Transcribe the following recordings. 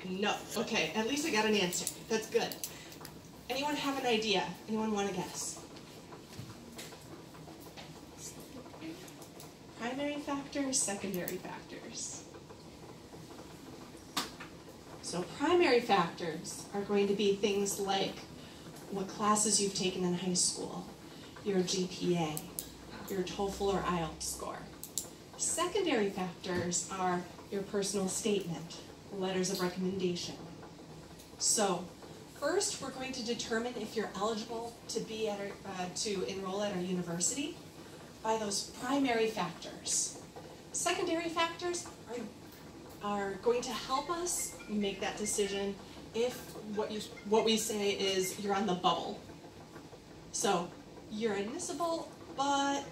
No. Okay, at least I got an answer. That's good. Anyone have an idea? Anyone want to guess? Primary factors, secondary factors. So primary factors are going to be things like what classes you've taken in high school, your GPA, your TOEFL or IELTS score. Secondary factors are your personal statement, letters of recommendation. So first, we're going to determine if you're eligible to be at to enroll at our university by those primary factors. Secondary factors are going to help us make that decision if what we say is you're on the bubble. So you're admissible, but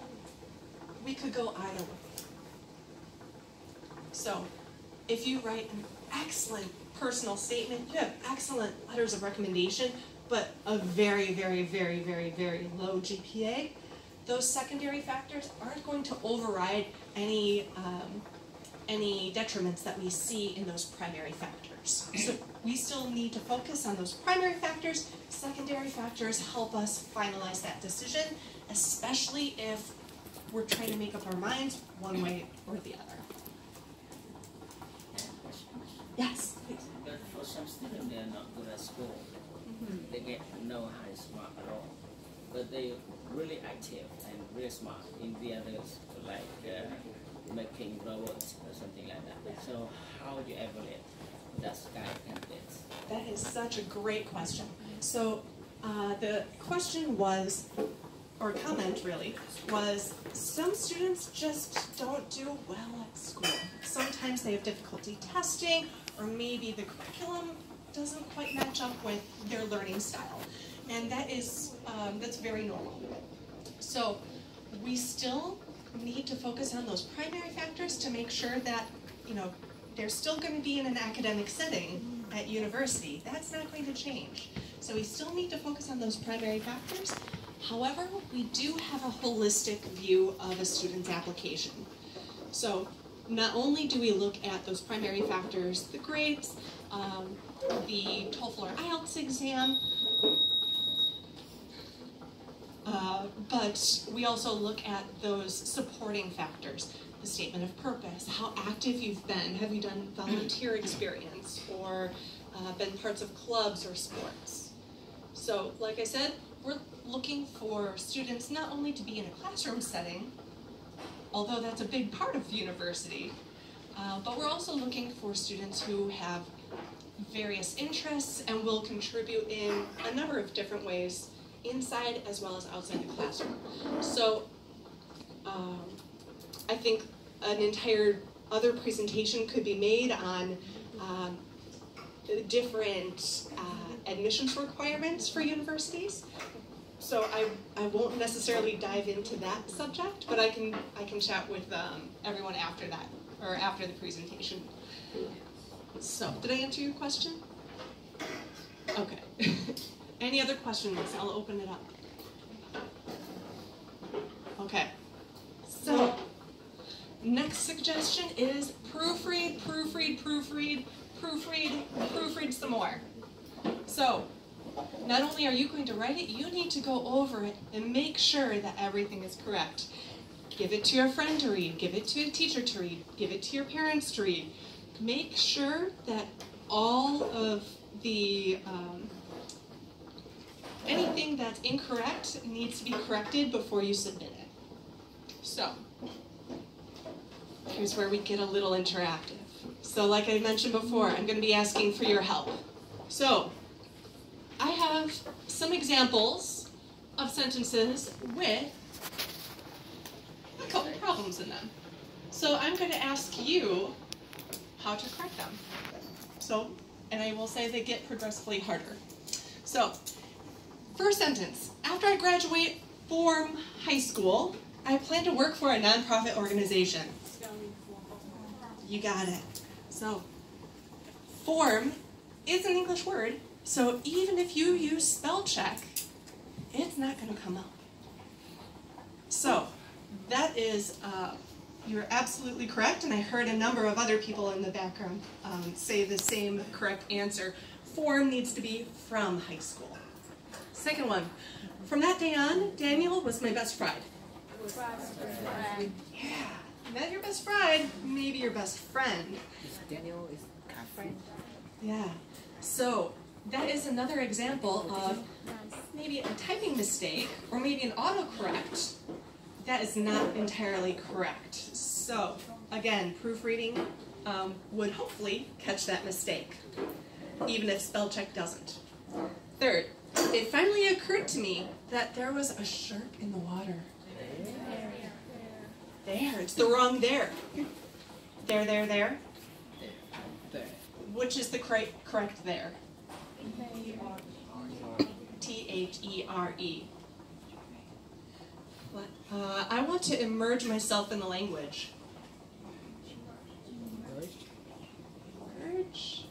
we could go either way. So if you write an excellent personal statement, you have excellent letters of recommendation, but a very, very, very, very, very low GPA, those secondary factors aren't going to override any detriments that we see in those primary factors. So we still need to focus on those primary factors. Secondary factors help us finalize that decision, especially if we're trying to make up our minds one way or the other. Yes, please. But for some students, they are not good at school. They get no high smart at all. But they really active and really smart in the others, like making robots or something like that. So how do you evaluate that kind of candidates? That is such a great question. So the question was, or comment really, was some students just don't do well at school. Sometimes they have difficulty testing, or maybe the curriculum doesn't quite match up with their learning style. And that is, that's very normal. So we still need to focus on those primary factors to make sure that, they're still going to be in an academic setting at university. That's not going to change. So we still need to focus on those primary factors. However, we do have a holistic view of a student's application. So not only do we look at those primary factors, the grades, the TOEFL or IELTS exam, but we also look at those supporting factors, the statement of purpose, how active you've been, have you done volunteer experience, or been parts of clubs or sports. So, like I said, we're looking for students not only to be in a classroom setting, although that's a big part of university, but we're also looking for students who have various interests and will contribute in a number of different ways, inside as well as outside the classroom. So I think an entire other presentation could be made on different admissions requirements for universities. So I won't necessarily dive into that subject, but I can chat with everyone after that, or after the presentation. So, did I answer your question? Okay. Any other questions? I'll open it up. Okay. So, next suggestion is proofread, proofread, proofread, proofread, proofread some more. So, not only are you going to write it, you need to go over it and make sure that everything is correct. Give it to your friend to read, give it to a teacher to read, give it to your parents to read. Make sure that all of the, anything that's incorrect needs to be corrected before you submit it. So, here's where we get a little interactive. So like I mentioned before, I'm going to be asking for your help. So, I have some examples of sentences with a couple problems in them. So I'm going to ask you how to correct them. So, and I will say they get progressively harder. So, first sentence, after I graduate from high school, I plan to work for a nonprofit organization. You got it. So, form is an English word, so even if you use spell check, it's not going to come up. So, that is you're absolutely correct, and I heard a number of other people in the background say the same correct answer. Form needs to be from high school. Second one, from that day on, Daniel was my best friend. Yeah, not your best friend, maybe your best friend. Daniel is friend. Yeah, so that is another example of maybe a typing mistake or maybe an autocorrect that is not entirely correct. So again, proofreading would hopefully catch that mistake, even if spell check doesn't. Third, it finally occurred to me that there was a shark in the water. There, it's the wrong there. There. There. Which is the correct there? T-H-E-R-E. I want to immerse myself in the language. Merge.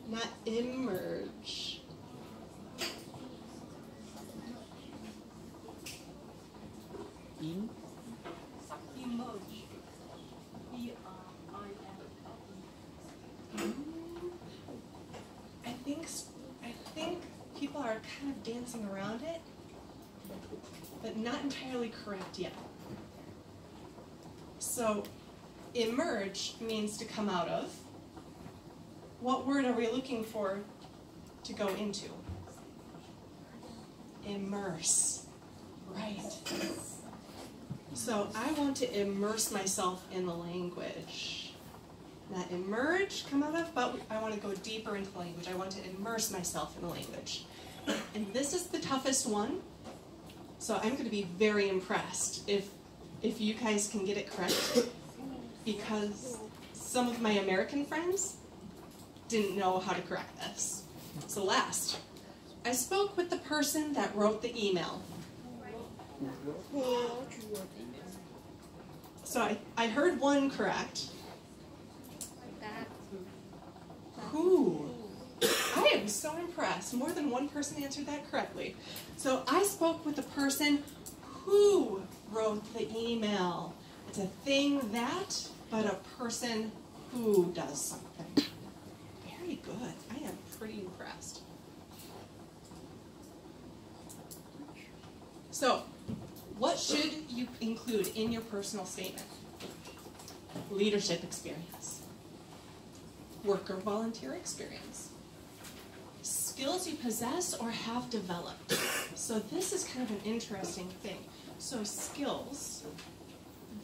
Not emerge. In. Emerge. I think people are kind of dancing around it, but not entirely correct yet. So, emerge means to come out of. What word are we looking for to go into? Immerse. Right. So I want to immerse myself in the language. Not emerge, come out of, but I want to go deeper into the language. I want to immerse myself in the language. And this is the toughest one. So I'm going to be very impressed if you guys can get it correct, because some of my American friends didn't know how to correct this. So last, I spoke with the person that wrote the email. So I heard one correct. Who? I am so impressed. More than one person answered that correctly. So I spoke with the person who wrote the email. It's a thing that, but a person who does something. Very good. I am pretty impressed. So, what should you include in your personal statement? Leadership experience. Work or volunteer experience. Skills you possess or have developed. So this is kind of an interesting thing. So skills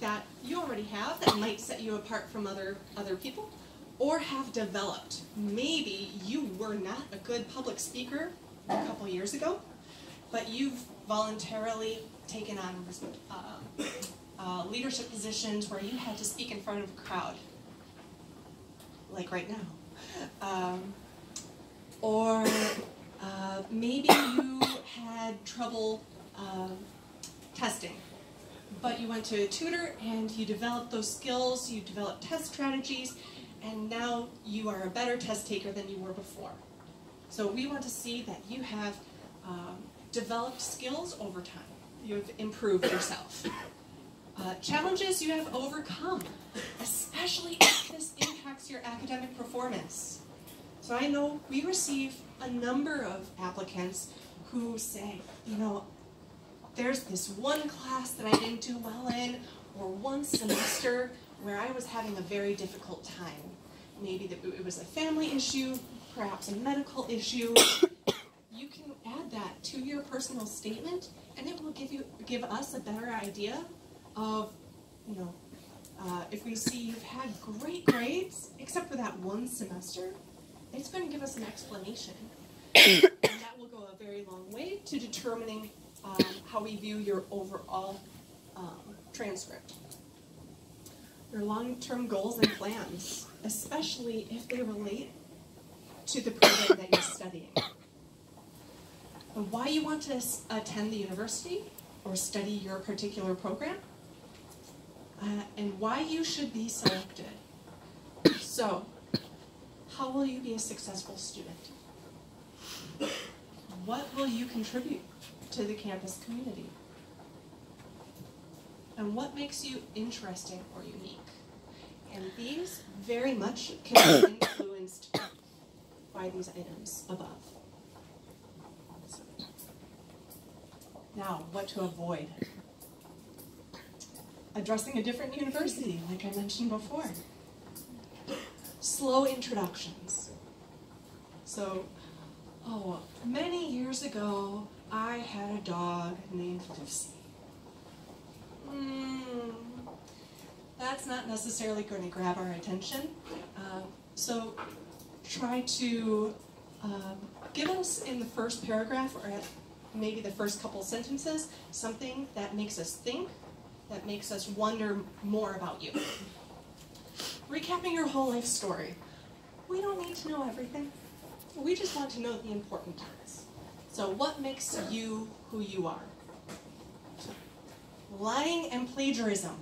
that you already have that might set you apart from other people, or have developed. Maybe you were not a good public speaker a couple years ago, but you've voluntarily taken on leadership positions where you had to speak in front of a crowd, like right now. Or maybe you had trouble testing, but you went to a tutor and you developed those skills, you developed test strategies, and now you are a better test taker than you were before. So we want to see that you have developed skills over time. You've improved yourself. Challenges you have overcome, especially if this impacts your academic performance. So I know we receive a number of applicants who say, you know, there's this one class that I didn't do well in, or one semester where I was having a very difficult time. Maybe it was a family issue, perhaps a medical issue. You can add that to your personal statement, and it will give us a better idea of, you know, if we see you've had great grades, except for that one semester, it's going to give us an explanation. And that will go a very long way to determining how we view your overall transcript. Your long-term goals and plans, especially if they relate to the program that you're studying. And why you want to attend the university or study your particular program, and why you should be selected. So, how will you be a successful student? What will you contribute to the campus community? And what makes you interesting or unique? And these very much can be influenced by these items above. Now, what to avoid? Addressing a different university, like I mentioned before. Slow introductions. So, many years ago, I had a dog named Lucy. That's not necessarily going to grab our attention. So try to give us in the first paragraph or maybe the first couple sentences something that makes us think, that makes us wonder more about you. Recapping your whole life story. We don't need to know everything. We just want to know the important parts. So what makes you who you are? Lying and plagiarism.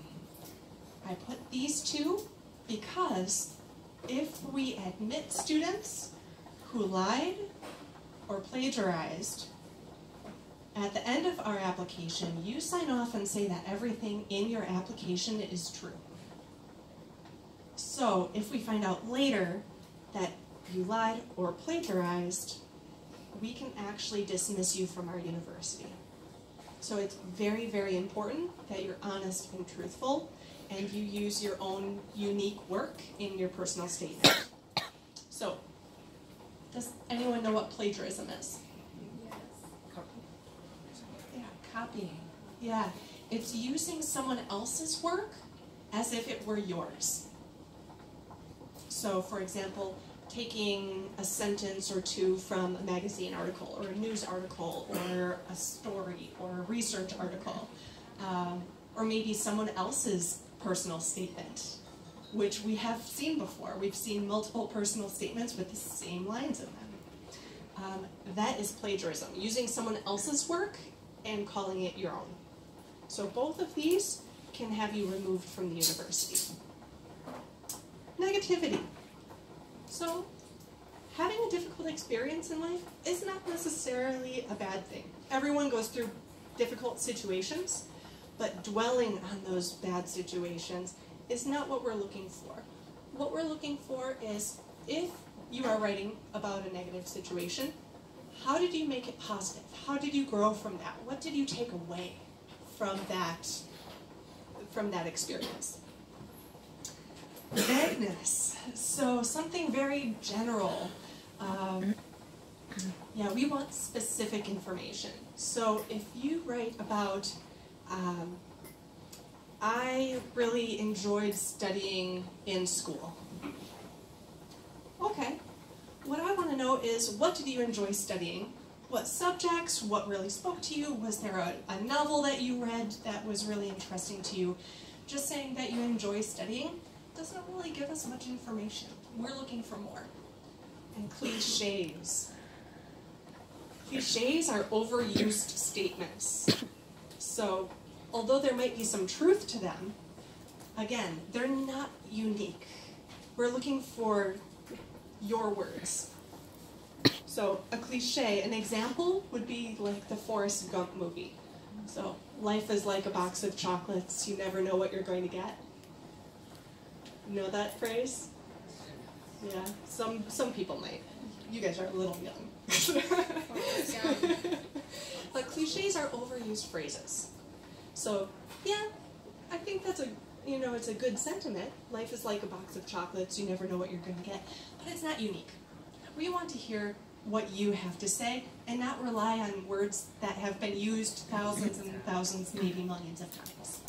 I put these two because if we admit students who lied or plagiarized, at the end of our application, you sign off and say that everything in your application is true. So if we find out later that you lied or plagiarized, we can actually dismiss you from our university. So it's very, very important that you're honest and truthful and you use your own unique work in your personal statement. So, does anyone know what plagiarism is? Yeah, copying. Yeah, it's using someone else's work as if it were yours. So, for example, taking a sentence or two from a magazine article or a news article or a story or a research article, or maybe someone else's personal statement, which we have seen before. We've seen multiple personal statements with the same lines in them. That is plagiarism, using someone else's work and calling it your own. So both of these can have you removed from the university. Negativity. So, having a difficult experience in life is not necessarily a bad thing. Everyone goes through difficult situations, but dwelling on those bad situations is not what we're looking for. What we're looking for is, if you are writing about a negative situation, how did you make it positive? How did you grow from that? What did you take away from that experience? Vagueness. So something very general. Yeah, we want specific information. So if you write about, I really enjoyed studying in school. Okay, what I want to know is, what did you enjoy studying? What subjects? What really spoke to you? Was there a novel that you read that was really interesting to you? Just saying that you enjoy studying doesn't really give us much information. We're looking for more. And cliches. Cliches are overused statements. So, although there might be some truth to them, again, they're not unique. We're looking for your words. So, a cliche, an example would be like the Forrest Gump movie. So, life is like a box of chocolates, you never know what you're going to get. Know that phrase? Yeah, some people might. You guys are a little young. But cliches are overused phrases. So, yeah, I think that's it's a good sentiment. Life is like a box of chocolates, you never know what you're going to get. But it's not unique. We want to hear what you have to say and not rely on words that have been used thousands and thousands, maybe millions of times.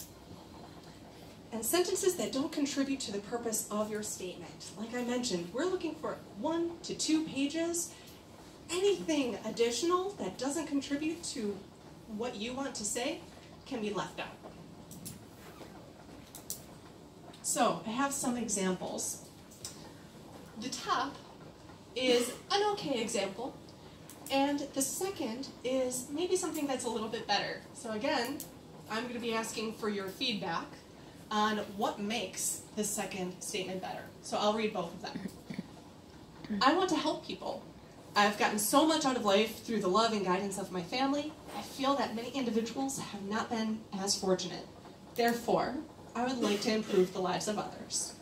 And sentences that don't contribute to the purpose of your statement. Like I mentioned, we're looking for 1 to 2 pages. Anything additional that doesn't contribute to what you want to say can be left out. So, I have some examples. The top is an okay example, and the second is maybe something that's a little bit better. So again, I'm going to be asking for your feedback on what makes the second statement better. So I'll read both of them. I want to help people. I've gotten so much out of life through the love and guidance of my family. I feel that many individuals have not been as fortunate. Therefore, I would like to improve the lives of others.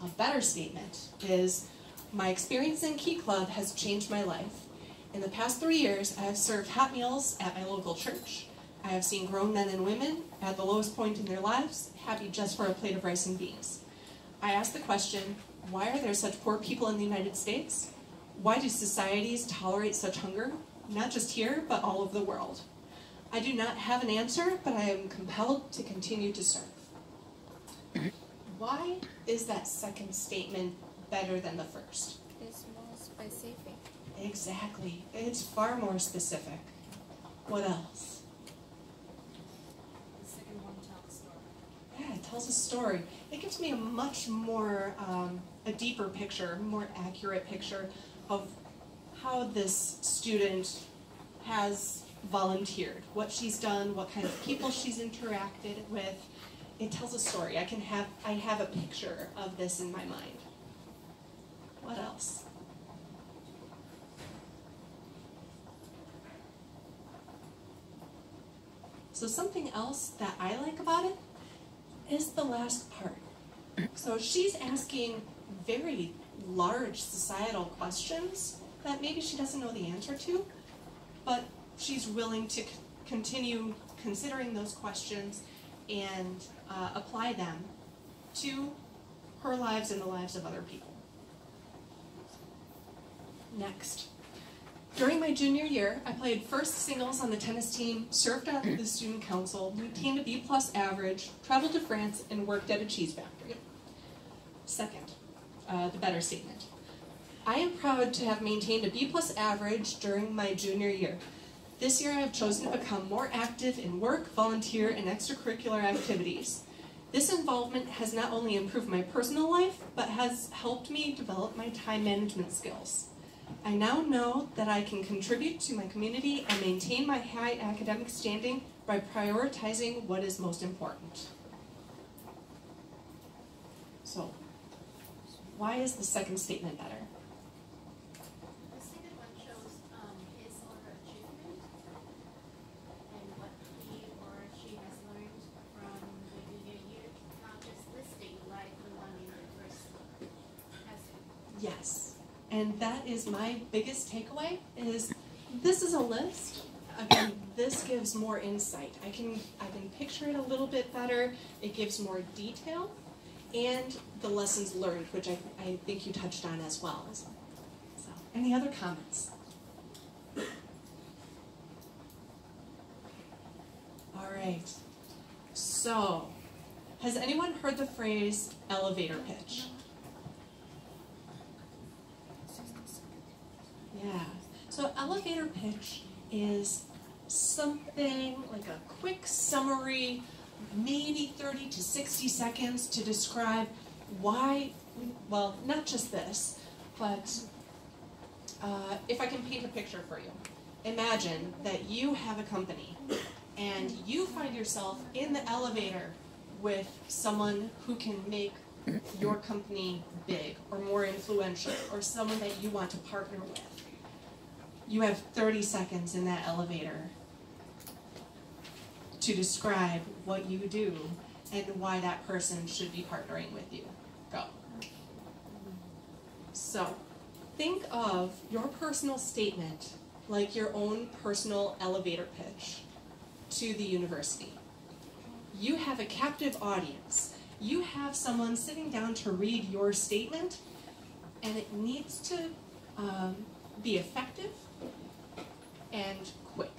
A better statement is, my experience in Key Club has changed my life. In the past 3 years, I have served hot meals at my local church. I have seen grown men and women at the lowest point in their lives, happy just for a plate of rice and beans. I ask the question, why are there such poor people in the United States? Why do societies tolerate such hunger? Not just here, but all over the world. I do not have an answer, but I am compelled to continue to serve. Why is that second statement better than the first? It's more specific. Exactly. It's far more specific. What else? The second one tells a story. Yeah, it tells a story. It gives me a much more, a deeper picture, more accurate picture of how this student has volunteered, what she's done, what kind of people she's interacted with. It tells a story. I have a picture of this in my mind. What else? So something else that I like about it is the last part. So she's asking very large societal questions that maybe she doesn't know the answer to, but she's willing to continue considering those questions and apply them to her lives and the lives of other people. Next. During my junior year, I played first singles on the tennis team, served on the student council, maintained a B+ average, traveled to France, and worked at a cheese factory. Second, the better statement. I am proud to have maintained a B+ average during my junior year. This year I have chosen to become more active in work, volunteer, and extracurricular activities. This involvement has not only improved my personal life, but has helped me develop my time management skills. I now know that I can contribute to my community and maintain my high academic standing by prioritizing what is most important. So, why is the second statement better? The second one shows his or her achievement and what he or she has learned from the junior year, not just listing like the one in the first has. Yes. And that is my biggest takeaway, is this is a list. Again, this gives more insight. I can picture it a little bit better. It gives more detail. And the lessons learned, which I think you touched on as well. So, any other comments? All right. So, has anyone heard the phrase elevator pitch? Yeah. So elevator pitch is something like a quick summary, maybe 30 to 60 seconds to describe why, well, not just this, but if I can paint a picture for you. Imagine that you have a company and you find yourself in the elevator with someone who can make your company big or more influential, or someone that you want to partner with. You have 30 seconds in that elevator to describe what you do and why that person should be partnering with you. Go. So, think of your personal statement like your own personal elevator pitch to the university. You have a captive audience. You have someone sitting down to read your statement, and it needs to be effective and quick.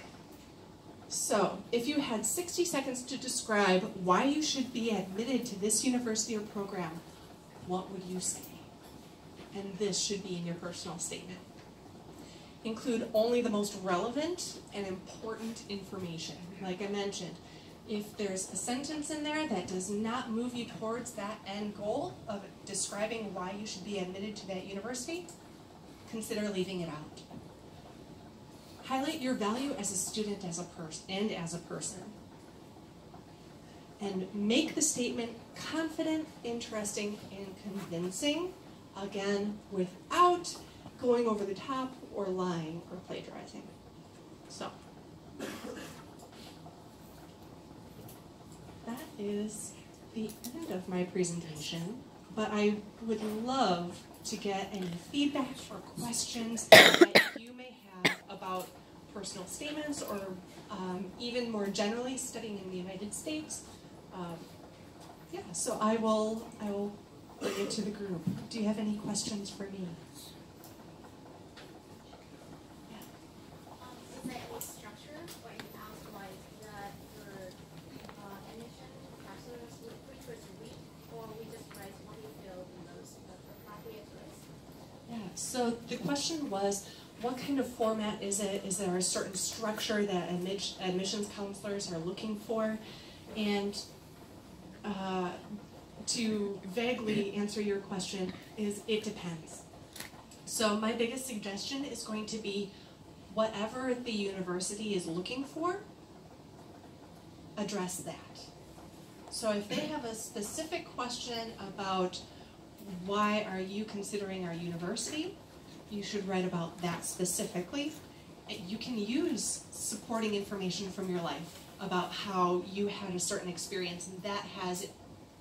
So, if you had 60 seconds to describe why you should be admitted to this university or program, what would you say? And this should be in your personal statement. Include only the most relevant and important information. Like I mentioned, if there's a sentence in there that does not move you towards that end goal of describing why you should be admitted to that university, consider leaving it out. Highlight your value as a student, as a person. And make the statement confident, interesting, and convincing, again, without going over the top or lying or plagiarizing. So, that is the end of my presentation, but I would love to get any feedback or questions that you may have about personal statements or even more generally studying in the United States. Yeah, so I will bring it to the group. Do you have any questions for me? Is there any structure or any outline that your admission bachelor's prerequisites read, or we just write what we feel the most appropriate to us? Yeah, so the question was, what kind of format is it? Is there a certain structure that admissions counselors are looking for? And to vaguely answer your question is, it depends. So my biggest suggestion is going to be whatever the university is looking for, address that. So if they have a specific question about why are you considering our university, you should write about that specifically. You can use supporting information from your life about how you had a certain experience and that has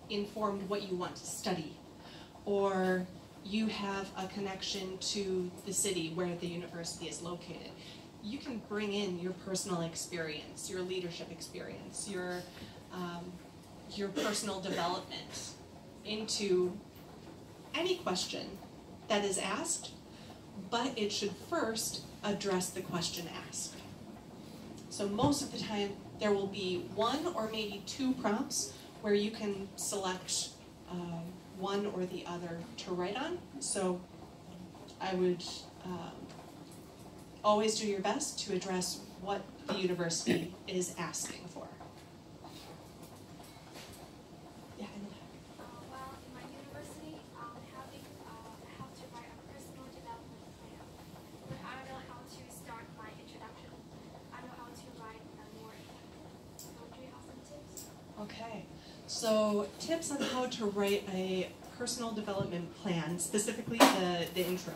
informed what you want to study. Or you have a connection to the city where the university is located. You can bring in your personal experience, your leadership experience, your personal development into any question that is asked, but it should first address the question asked. So most of the time, there will be one or maybe two prompts where you can select one or the other to write on. So I would always do your best to address what the university is asking for. Yeah, Well, in my university, I have to write a personal development plan, but I don't know how to start my introduction. I know how to write more. So do you have some tips? okay. So tips on how to write a personal development plan, specifically the intro.